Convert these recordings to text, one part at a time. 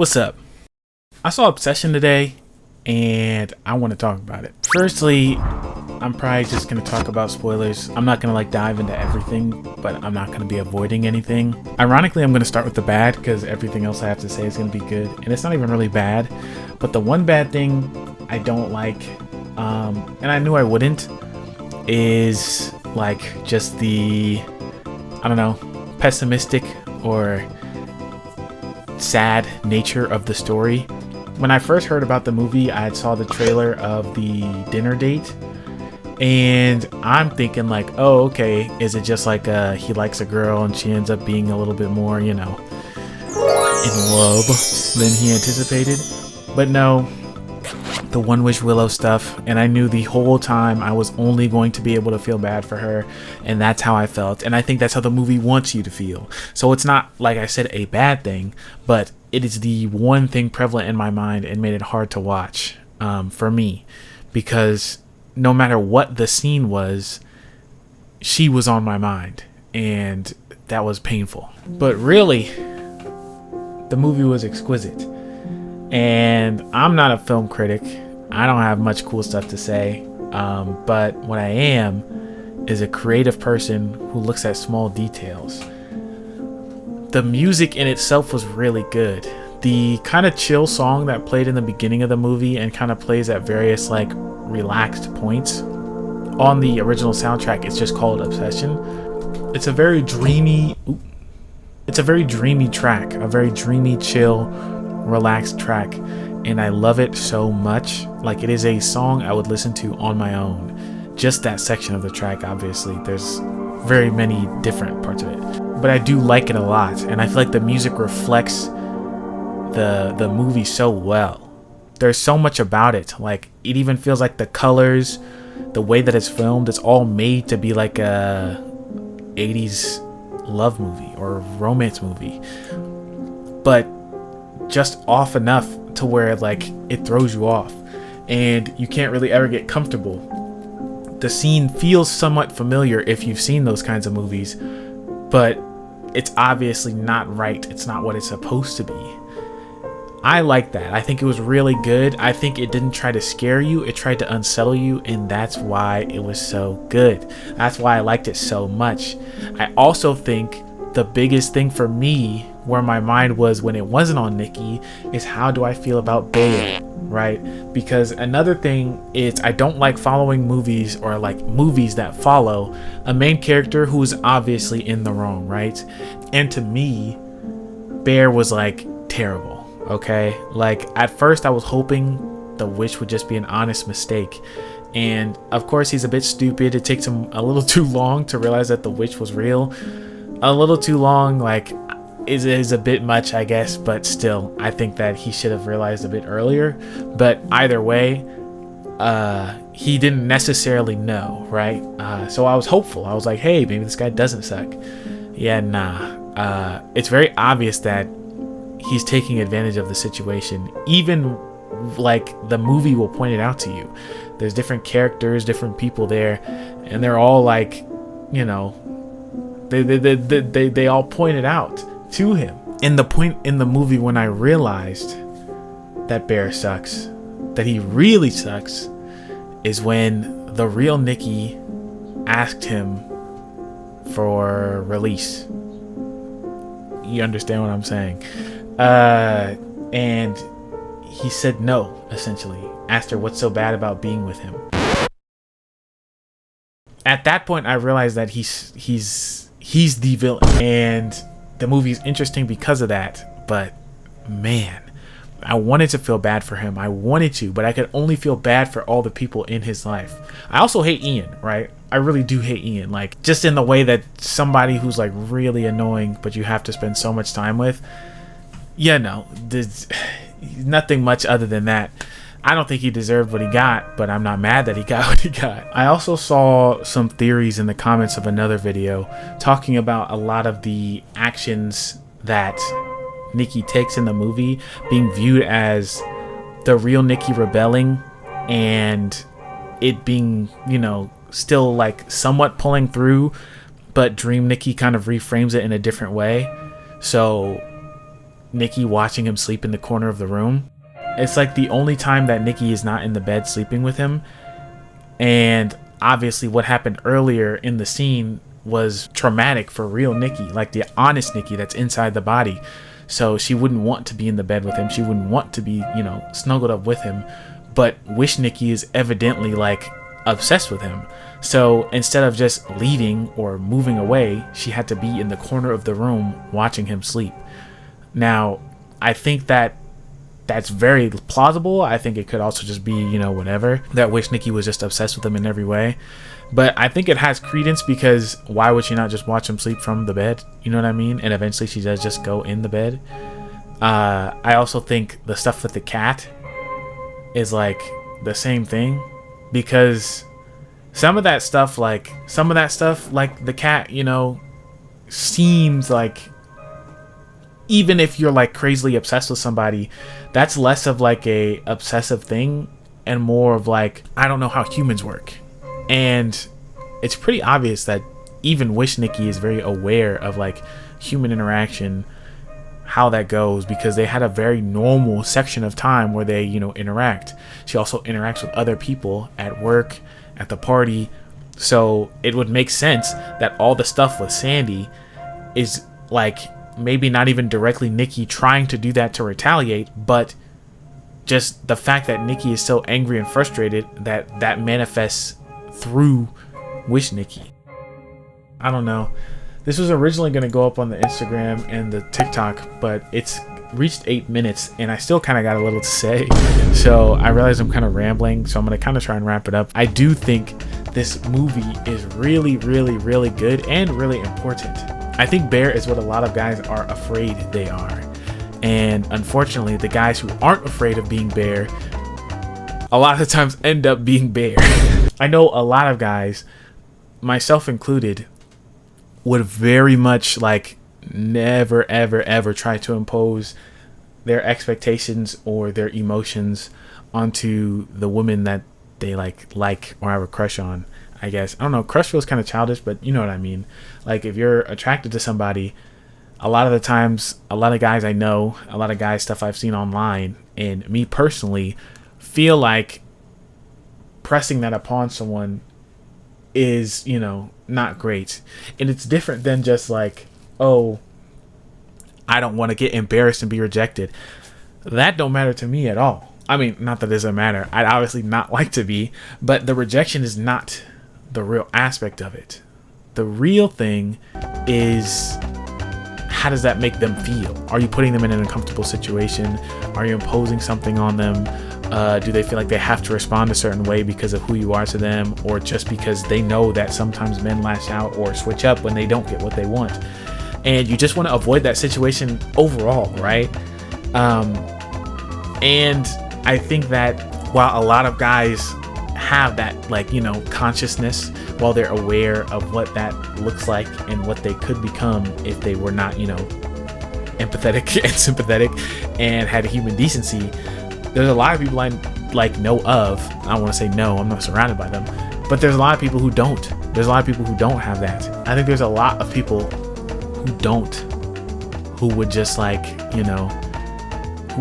What's up? I saw Obsession today and I want to talk about it. Firstly, I'm probably just going to talk about spoilers. I'm not going to dive into everything, but I'm not going to be avoiding anything. Ironically, I'm going to start with the bad because everything else I have to say is going to be good. And it's not even really bad. But the one bad thing I don't like, and I knew I wouldn't, is just the, pessimistic or sad nature of the story. When I first heard about the movie, I saw the trailer of the dinner date, and I'm thinking oh, okay, is it just he likes a girl and she ends up being a little bit more, in love than he anticipated? But no, the One Wish Willow stuff, and I knew the whole time I was only going to be able to feel bad for her, and that's how I felt, and I think that's how the movie wants you to feel. So it's not, like I said, a bad thing, but it is the one thing prevalent in my mind and made it hard to watch for me, because no matter what the scene was, she was on my mind, and that was painful. But really, the movie was exquisite. And I'm not a film critic. I don't have much cool stuff to say. But what I am is a creative person who looks at small details. The music in itself was really good. The kind of chill song that played in the beginning of the movie and kind of plays at various relaxed points on the original soundtrack, it's just called Obsession. It's a very dreamy track, a very dreamy, chill, relaxed track, and I love it so much. It is a song I would listen to on my own. Just that section of the track. Obviously there's very many different parts of it, but I do like it a lot, and I feel like the music reflects the movie so well. There's so much about it. It even feels like the colors, the way that it's filmed, it's all made to be like a 80s love movie or romance movie, but just off enough to where it throws you off and you can't really ever get comfortable. The scene feels somewhat familiar if you've seen those kinds of movies, but it's obviously not right. It's not what it's supposed to be. I like that. I think it was really good. I think it didn't try to scare you. It tried to unsettle you, and that's why it was so good. That's why I liked it so much. I also think the biggest thing for me, where my mind was when it wasn't on Nikki, is how do I feel about Bale, right? Because another thing is I don't like following movies or movies that follow a main character who is obviously in the wrong, right? And to me, Bear was terrible, okay? At first I was hoping the witch would just be an honest mistake. And of course he's a bit stupid. It takes him a little too long to realize that the witch was real. A little too long, is a bit much, I guess, but still, I think that he should have realized a bit earlier. But either way, he didn't necessarily know, right? So I was hopeful. I was like, hey, maybe this guy doesn't suck. Yeah, nah. It's very obvious that he's taking advantage of the situation. Even the movie will point it out to you. There's different characters, different people there, and they're all they all point it out to him. And the point in the movie when I realized that Bear sucks, that he really sucks, is when the real Nikki asked him for release. You understand what I'm saying? And he said no, essentially. Asked her what's so bad about being with him. At that point I realized that he's the villain, and the movie's interesting because of that. But man, I wanted to feel bad for him. I wanted to, but I could only feel bad for all the people in his life. I also hate Ian, right? I really do hate Ian, just in the way that somebody who's really annoying but you have to spend so much time with. Yeah, no, there's nothing much other than that. I don't think he deserved what he got, but I'm not mad that he got what he got. I also saw some theories in the comments of another video talking about a lot of the actions that Nikki takes in the movie being viewed as the real Nikki rebelling, and it being, still somewhat pulling through, but Dream Nikki kind of reframes it in a different way. So Nikki watching him sleep in the corner of the room. It's like the only time that Nikki is not in the bed sleeping with him. And obviously what happened earlier in the scene was traumatic for real Nikki, like the honest Nikki that's inside the body. So she wouldn't want to be in the bed with him. She wouldn't want to be, snuggled up with him. But Wish Nikki is evidently like obsessed with him. So instead of just leaving or moving away, she had to be in the corner of the room watching him sleep. Now, I think that that's very plausible. I think it could also just be, whatever. That Wish Nikki was just obsessed with him in every way. But I think it has credence because why would she not just watch him sleep from the bed? You know what I mean? And eventually she does just go in the bed. I also think the stuff with the cat is like the same thing, because some of that stuff like the cat, seems like, even if you're like crazily obsessed with somebody, that's less of like a obsessive thing and more of like, I don't know how humans work. And it's pretty obvious that even Wish Nikki is very aware of like human interaction, how that goes, because they had a very normal section of time where they, interact. She also interacts with other people at work, at the party. So it would make sense that all the stuff with Sandy is like maybe not even directly Nikki trying to do that to retaliate, but just the fact that Nikki is so angry and frustrated that manifests through Wish Nikki. I don't know. This was originally going to go up on the Instagram and the TikTok, but it's reached 8 minutes and I still kind of got a little to say. So I realize I'm kind of rambling, so I'm going to kind of try and wrap it up. I do think this movie is really, really, really good and really important. I think Bear is what a lot of guys are afraid they are. And unfortunately, the guys who aren't afraid of being Bear a lot of the times end up being Bear. I know a lot of guys, myself included, would very much like never, ever, ever try to impose their expectations or their emotions onto the woman that they like or have a crush on. I guess, I don't know, crush feels kind of childish, but you know what I mean. Like if you're attracted to somebody, a lot of the times, a lot of guys I know, a lot of guys stuff I've seen online, and me personally, feel like pressing that upon someone is, not great. And it's different than just like, oh, I don't want to get embarrassed and be rejected. That don't matter to me at all. I mean, not that it doesn't matter. I'd obviously not like to be, but the rejection is not the real aspect of it. The real thing is, how does that make them feel? Are you putting them in an uncomfortable situation? Are you imposing something on them? Do they feel like they have to respond a certain way because of who you are to them, or just because they know that sometimes men lash out or switch up when they don't get what they want? And you just want to avoid that situation overall, right? And I think that while a lot of guys have that consciousness, while they're aware of what that looks like and what they could become if they were not empathetic and sympathetic and had human decency, there's a lot of people I know of. I don't want to say no, I'm not surrounded by them, but there's a lot of people who don't. There's a lot of people who don't have that. I think there's a lot of people who don't, who would just who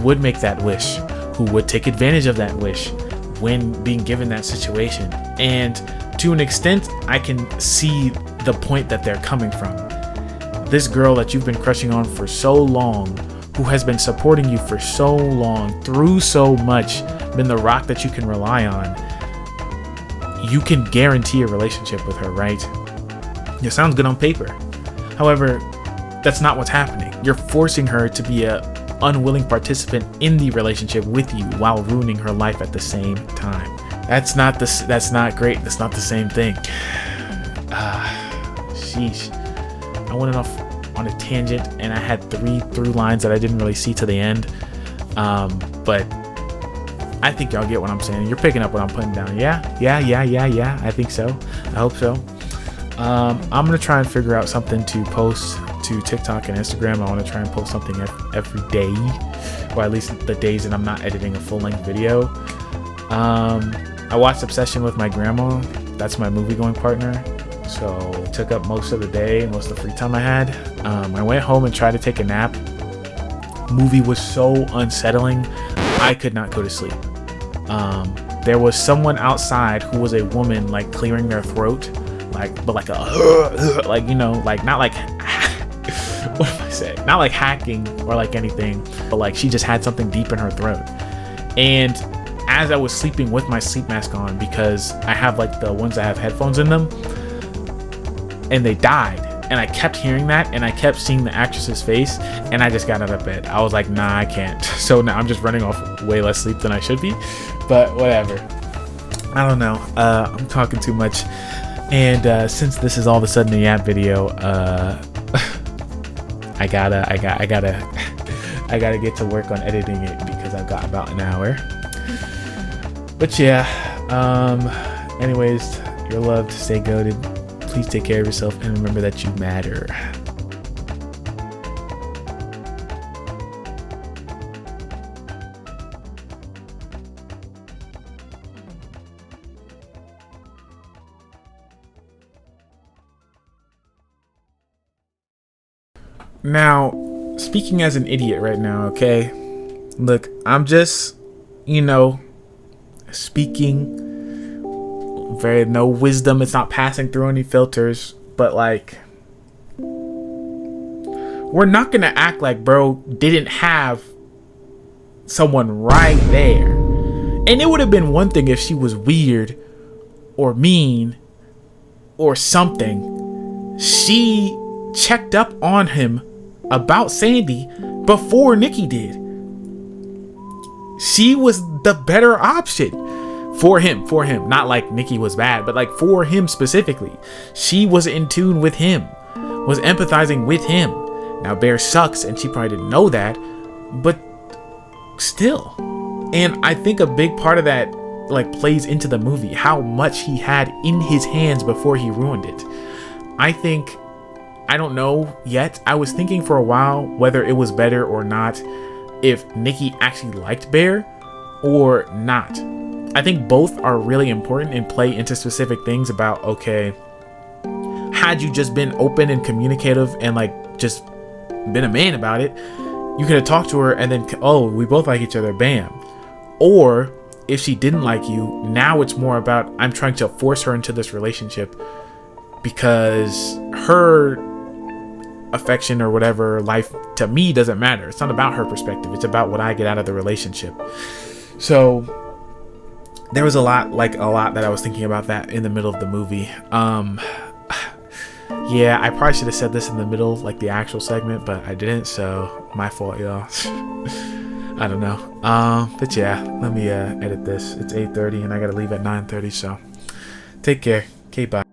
would make that wish, who would take advantage of that wish when being given that situation. And to an extent, I can see the point that they're coming from. This girl that you've been crushing on for so long, who has been supporting you for so long, through so much, been the rock that you can rely on, you can guarantee a relationship with her, right? It sounds good on paper. However, that's not what's happening. You're forcing her to be a unwilling participant in the relationship with you while ruining her life at the same time. That's not great. That's not the same thing. Sheesh. I went off on a tangent and I had 3 through lines that I didn't really see to the end. But I think y'all get what I'm saying. You're picking up what I'm putting down. Yeah. I think so. I hope so. I'm gonna try and figure out something to post to TikTok and Instagram. I want to try and post something every day, or at least the days that I'm not editing a full-length video. I watched Obsession with my grandma. That's my movie-going partner. So it took up most of the day and most of the free time I had. I went home and tried to take a nap, movie was so unsettling, I could not go to sleep. There was someone outside who was a woman, like clearing their throat, but like a like, you know, like not like what am I saying? Not like hacking or like anything, but like she just had something deep in her throat. And as I was sleeping with my sleep mask on, because I have like the ones that have headphones in them, and they died, and I kept hearing that, and I kept seeing the actress's face, and I just got out of bed. I was like, nah, I can't. So now I'm just running off way less sleep than I should be, but whatever. I don't know. I'm talking too much, and since this is all of a sudden a Yap video, I gotta get to work on editing it because I've got about an hour. But yeah, anyways, you're loved, stay goated. Please take care of yourself and remember that you matter. Now, speaking as an idiot right now, okay? Look, I'm just, you know, speaking very no wisdom. It's not passing through any filters, but like, we're not gonna act like bro didn't have someone right there. And it would have been one thing if she was weird or mean or something. She checked up on him about Sandy before Nikki did. She was the better option for him, not like Nikki was bad, but like for him specifically. She was in tune with him, was empathizing with him. Now Bear sucks and she probably didn't know that, but still. And I think a big part of that like plays into the movie, how much he had in his hands before he ruined it. I don't know yet. I was thinking for a while whether it was better or not if Nikki actually liked Bear or not. I think both are really important and play into specific things about, okay, had you just been open and communicative and like just been a man about it, you could have talked to her and then, oh, we both like each other, bam. Or if she didn't like you, now it's more about, I'm trying to force her into this relationship because her affection or whatever life to me doesn't matter. It's not about her perspective. It's about what I get out of the relationship. So there was a lot that I was thinking about that in the middle of the movie. Yeah, I probably should have said this in the middle, like the actual segment, but I didn't, so my fault, y'all. I don't know. But yeah, let me edit this. It's 8:30 and I gotta leave at 9:30, so take care. Okay, bye.